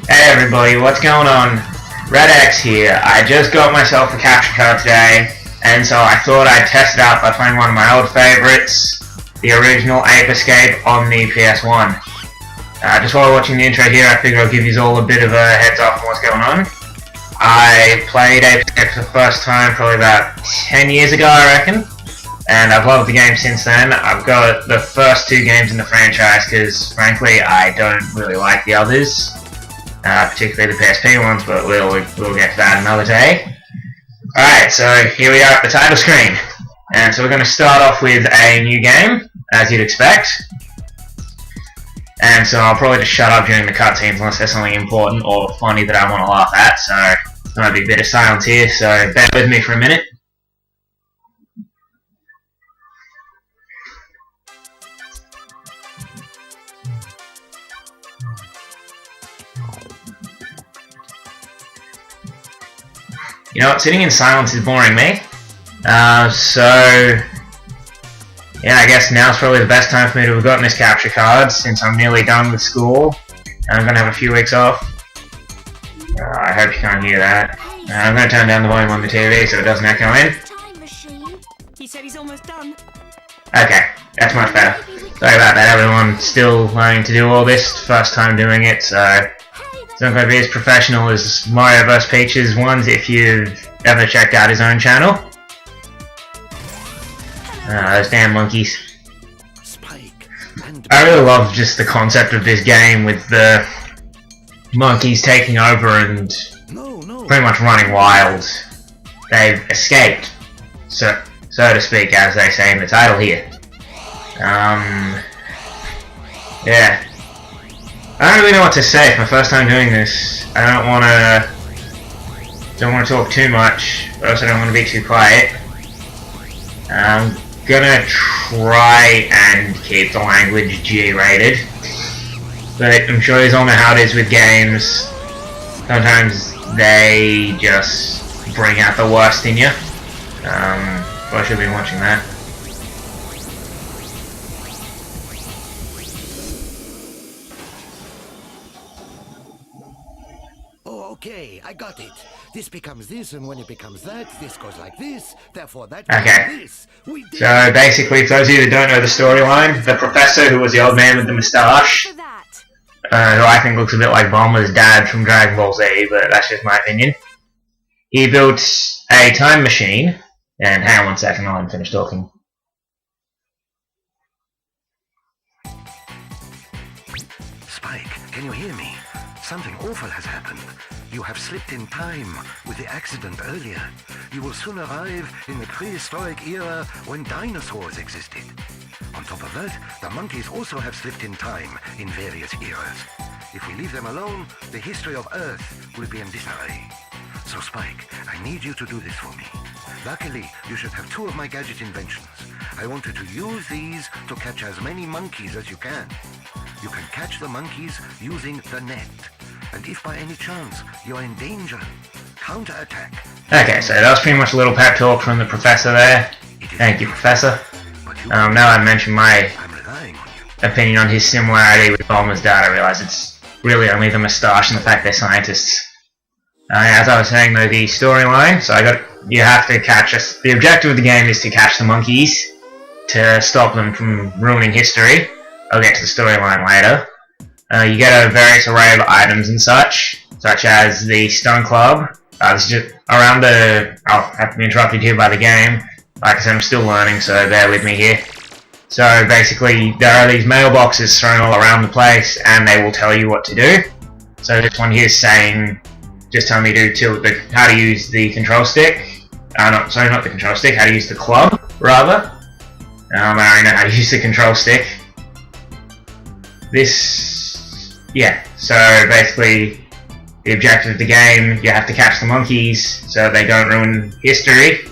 Hey everybody, what's going on? RedX here. I just got myself a capture card today, and so I thought I'd test it out by playing one of my old favourites, the original Ape Escape on the PS1. Just while watching the intro here, I figure I'll give you all a bit of a heads up on what's going on. I played Ape Escape for the first time probably about 10 years ago, I reckon, and I've loved the game since then. I've got the first two games in the franchise because, frankly, I don't really like the others. Particularly the PSP ones, but we'll get to that another day. Alright, so here we are at the title screen. And so we're going to start off with a new game, as you'd expect. And so I'll probably just shut up during the cutscenes unless there's something important or funny that I want to laugh at, so there might be a bit of silence here, so bear with me for a minute. You know what, sitting in silence is boring me. So yeah, I guess now's probably the best time for me to have gotten this capture card since I'm nearly done with school and I'm going to have a few weeks off. I hope you can't hear that. I'm going to turn down the volume on the TV so it doesn't echo in. He said he's almost done. Okay, that's much better. Sorry about that, everyone's still learning to do all this, first time doing it, so it's not going to be as professional as Mario vs. Peach's ones if you've ever checked out his own channel. Those damn monkeys. I really love just the concept of this game with the monkeys taking over and pretty much running wild. They've escaped, so to speak, as they say in the title here. Yeah. I don't really know what to say. It's my first time doing this. I don't want to talk too much, but also don't want to be too quiet. I'm gonna try and keep the language G-rated, but I'm sure you all know how it is with games. Sometimes they just bring out the worst in you. I should be watching that. Okay, I got it. This becomes this, and when it becomes that, this goes like this, therefore that Okay. this. We did So basically, for those of you that don't know the storyline, the professor who was the old man with the moustache, For that. who I think looks a bit like Bulma's dad from Dragon Ball Z, but that's just my opinion. He built a time machine, and hang on one second, I'll finish talking. Spike, can you hear me? Something awful has happened. You have slipped in time with the accident earlier. You will soon arrive in the prehistoric era when dinosaurs existed. On top of that, the monkeys also have slipped in time in various eras. If we leave them alone, the history of Earth will be in disarray. So Spike, I need you to do this for me. Luckily, you should have two of my gadget inventions. I want you to use these to catch as many monkeys as you can. You can catch the monkeys using the net. And if by any chance you're in danger, counterattack. Okay, so that was pretty much a little pep talk from the professor there. Thank you, Professor. Now I've mentioned my I'm relying on you. opinion on his similarity with Bulma's dad, I realise it's really only the moustache and the fact they're scientists. As I was saying though, the storyline, so you have to catch us. The objective of the game is to catch the monkeys to stop them from ruining history. I'll get to the storyline later. You get a various array of items and such as the stone club. This is just around the... I'll have to be interrupted here by the game. Like I said, I'm still learning, so bear with me here. So basically, there are these mailboxes thrown all around the place, and they will tell you what to do. So this one here is saying, just tell me how to use the control stick. Not the control stick, how to use the club, rather. I already know how to use the control stick. Yeah, so basically the objective of the game, you have to catch the monkeys so they don't ruin history.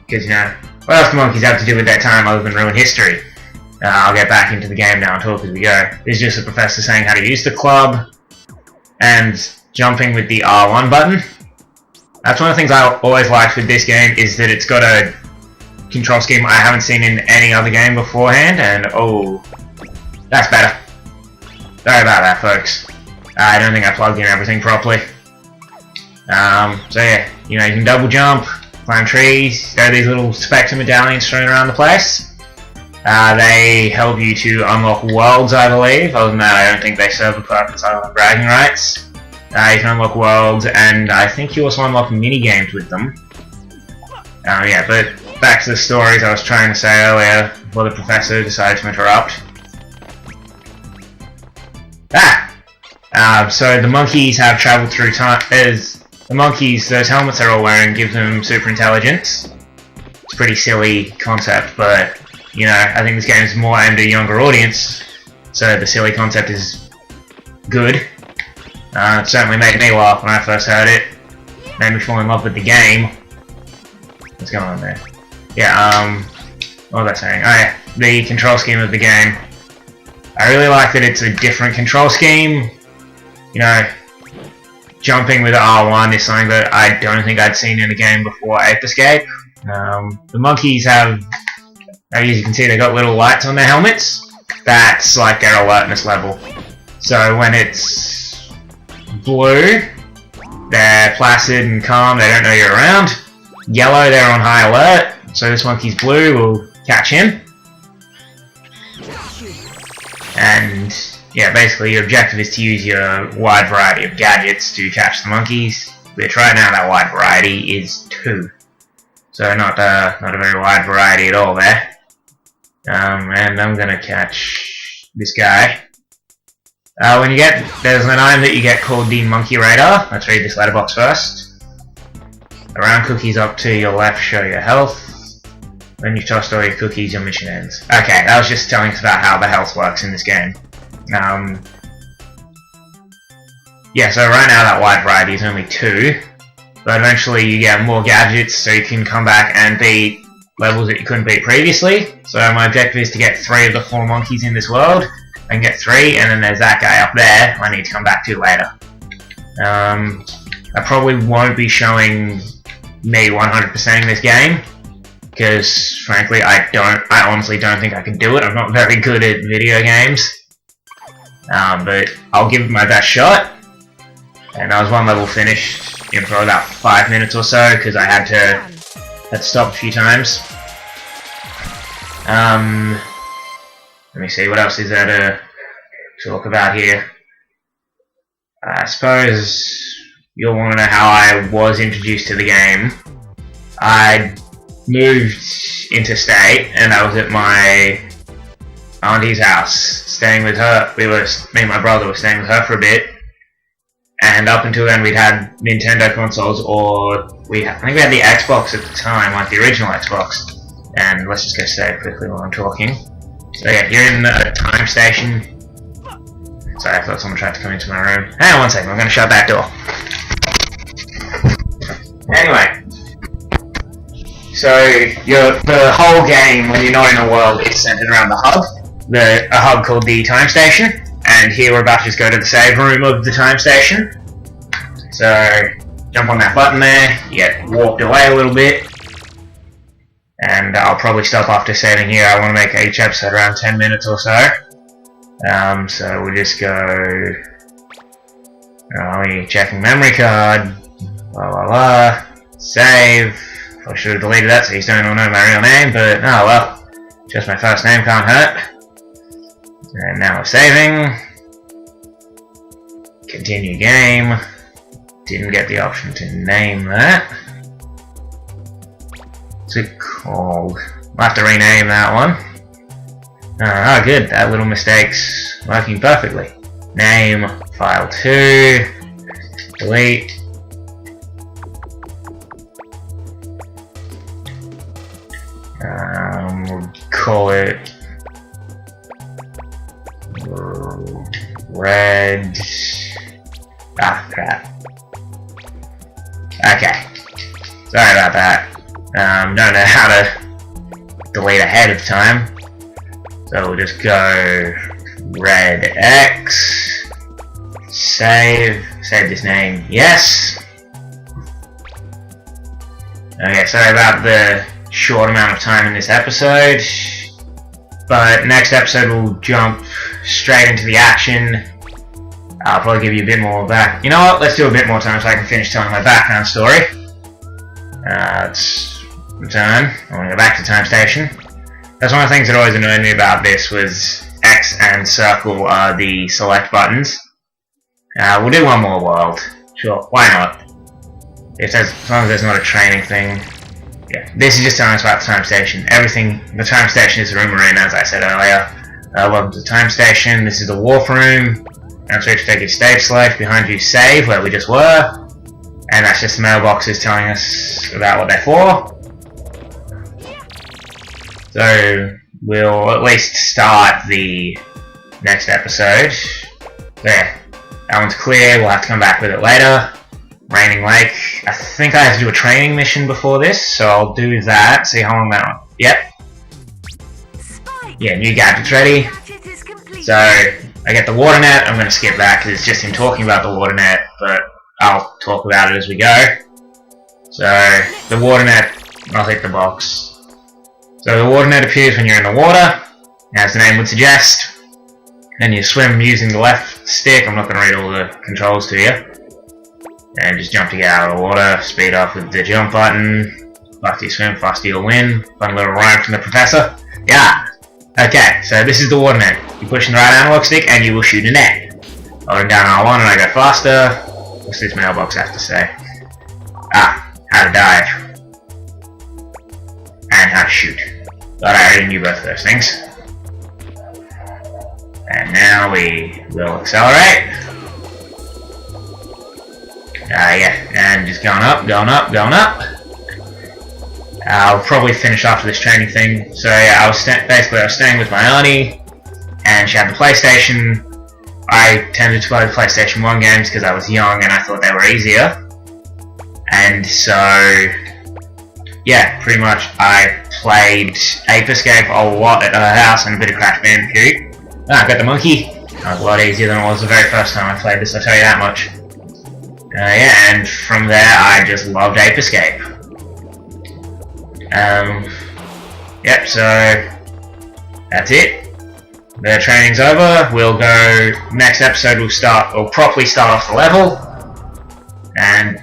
Because, you know, what else do monkeys have to do with their time other than ruin history? I'll get back into the game now and talk as we go. This is just the professor saying how to use the club and jumping with the R1 button. That's one of the things I always liked with this game, is that it's got a control scheme I haven't seen in any other game beforehand, and oh, that's better. Sorry about that, folks. I don't think I plugged in everything properly. So yeah, you know, you can double jump, climb trees. There are these little spectre medallions thrown around the place. They help you to unlock worlds, I believe. Other than that, I don't think they serve a purpose other than bragging rights. You can unlock worlds, and I think you also unlock mini games with them. Yeah, but back to the stories I was trying to say earlier before the professor decided to interrupt. So the monkeys have travelled through time. The monkeys, those helmets they're all wearing, give them super intelligence. It's a pretty silly concept, but you know, I think this game is more aimed at a younger audience, so the silly concept is good. It certainly made me laugh when I first heard it. Made me fall in love with the game. What's going on there? Yeah, what was I saying? Oh yeah, the control scheme of the game. I really like that it's a different control scheme. You know, jumping with R1 is something that I don't think I'd seen in a game before Ape Escape. The monkeys have, as you can see, they've got little lights on their helmets. That's like their alertness level. So when it's blue, they're placid and calm, they don't know you're around. Yellow, they're on high alert, so this monkey's blue will catch him. And yeah, basically your objective is to use your wide variety of gadgets to catch the monkeys, which right now that wide variety is 2. So not a very wide variety at all there. And I'm gonna catch this guy. There's an item that you get called the Monkey Radar. Let's read this letterbox first. The round cookies up to your left show your health. When you've tossed all your cookies, your mission ends. Okay, that was just telling us about how the health works in this game. Yeah, so right now that wide variety is only 2. But eventually you get more gadgets so you can come back and beat levels that you couldn't beat previously. So my objective is to get 3 of the 4 monkeys in this world. I can get 3, and then there's that guy up there I need to come back to later. I probably won't be showing me 100%ing this game, because frankly I honestly don't think I can do it. I'm not very good at video games. But I'll give it my best shot. And I was 1 level finished in for about 5 minutes or so, because I had to stop a few times. Let me see, what else is there to talk about here? I suppose you'll want to know how I was introduced to the game. I moved interstate, and I was at my auntie's house, staying with her. Me and my brother were staying with her for a bit. And up until then we'd had Nintendo consoles, or I think we had the Xbox at the time, like the original Xbox. And let's just go save quickly while I'm talking. So yeah, you're in the time station. Sorry, I thought someone tried to come into my room. Hang on 1 second, I'm going to shut that door. Anyway. So the whole game, when you're not in a world, is centered around the hub. A hub called the time station. And here we're about to just go to the save room of the time station. So, jump on that button there, you get warped away a little bit. And I'll probably stop after saving here. I want to make each episode around 10 minutes or so. So we'll just go... checking memory card. Blah blah blah. Save. I should have deleted that so you don't know my real name, but oh well. Just my first name can't hurt. And now we're saving. Continue game. Didn't get the option to name that. What's it called? I'll have to rename that one. Oh good, that little mistake's working perfectly. Name, file 2, delete. We'll call it Red. Ah, crap. Okay. Sorry about that. Don't know how to delete ahead of time. So we'll just go RedX. Save this name. Yes. Okay, sorry about the short amount of time in this episode. But next episode we'll jump straight into the action. I'll probably give you a bit more of that. You know what? Let's do a bit more time so I can finish telling my background story. Let's return. I'm going to go back to time station. That's one of the things that always annoyed me about this was X and circle are the select buttons. We'll do one more world. Sure, why not? As long as there's not a training thing. Yeah, this is just telling us about the time station. Everything, the time station is the room we're in, as I said earlier. Welcome to the time station. This is the warp room. Now switch to take your stage select. Behind you, save, where we just were. And that's just the mailboxes telling us about what they're for. So, we'll at least start the next episode. There. That one's clear. We'll have to come back with it later. Raining Lake. I think I have to do a training mission before this, so I'll do that. See how long that one. Yep. Yeah, new gadget's ready. So, I get the water net. I'm going to skip that because it's just him talking about the water net, but I'll talk about it as we go. So, the water net, I'll hit the box. So, the water net appears when you're in the water, as the name would suggest. Then you swim using the left stick. I'm not going to read all the controls to you. And just jump to get out of the water, speed up with the jump button. Faster you swim, faster you'll win. Fun little rhyme from the professor. Yeah! Okay, so this is the water net. You push in the right analog stick and you will shoot a net. Holding down R1 and I go faster. What's this mailbox have to say? Ah, how to dive. And how to shoot. But I already knew both of those things. And now we will accelerate. Yeah, and just going up, going up, going up. I'll probably finish after this training thing. So yeah, I was staying with my auntie, and she had the PlayStation. I tended to play the PlayStation 1 games because I was young and I thought they were easier. And so, yeah, pretty much I played Ape Escape a lot at her house and a bit of Crash Bandicoot. I got the monkey. That was a lot easier than it was the very first time I played this, I'll tell you that much. Yeah, and from there I just loved Ape Escape. Yep, so that's it. The training's over. We'll go, next episode we'll properly start off the level. And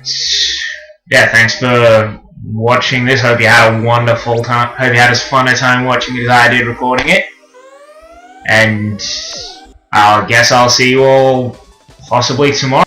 yeah, thanks for watching this. Hope you had a wonderful time. Hope you had as fun a time watching it as I did recording it. And I guess I'll see you all possibly tomorrow.